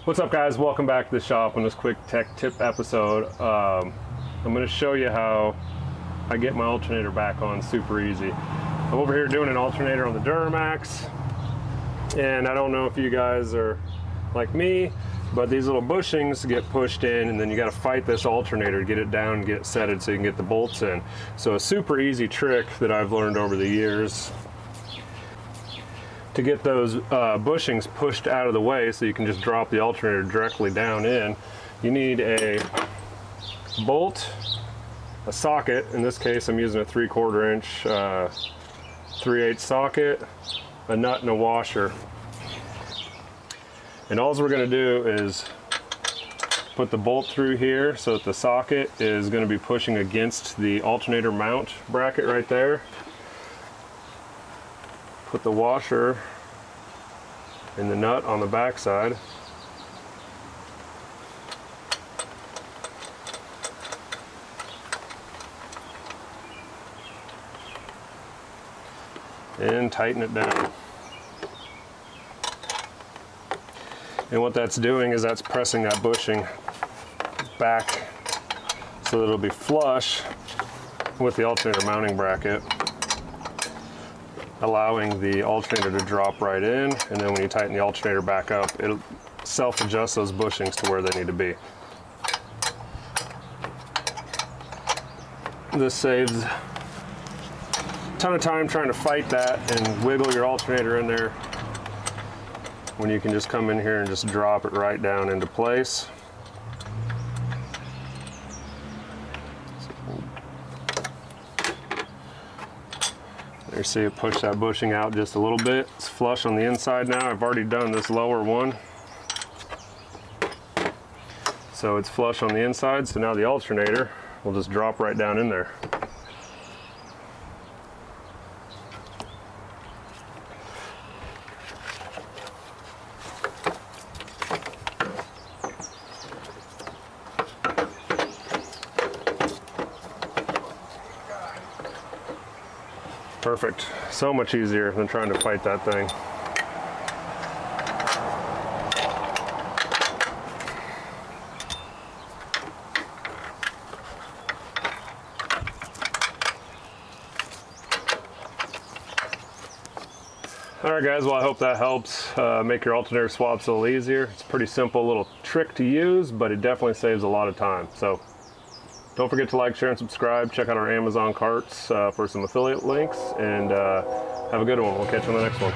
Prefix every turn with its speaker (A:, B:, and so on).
A: What's up, guys? Welcome back to the shop on this quick tech tip episode. I'm going to show you how I get my alternator back on super easy. I'm over here doing an alternator on the Duramax, and I don't know if you guys are like me, but these little bushings get pushed in, and then you got to fight this alternator to get it down and get it setted so you can get the bolts in. So a super easy trick that I've learned over the years to get those bushings pushed out of the way so you can just drop the alternator directly down in. You need a bolt, a socket. In this case I'm using a 3/4 inch 3/8 socket, a nut, and a washer. And all we're going to do is put the bolt through here so that the socket is going to be pushing against the alternator mount bracket right there. Put the washer and the nut on the back side. And tighten it down. And what that's doing is that's pressing that bushing back so that it'll be flush with the alternator mounting bracket, allowing the alternator to drop right in, and then when you tighten the alternator back up, it'll self-adjust those bushings to where they need to be. This saves a ton of time trying to fight that and wiggle your alternator in there, when you can just come in here and just drop it right down into place. There, see it push that bushing out just a little bit. It's flush on the inside now. I've already done this lower one, so it's flush on the inside. So now the alternator will just drop right down in there. Perfect. So much easier than trying to fight that thing. Alright guys, well I hope that helps make your alternator swaps a little easier. It's a pretty simple little trick to use, but it definitely saves a lot of time. So don't forget to like, share, and subscribe. Check out our Amazon carts for some affiliate links, and have a good one. We'll catch you on the next one.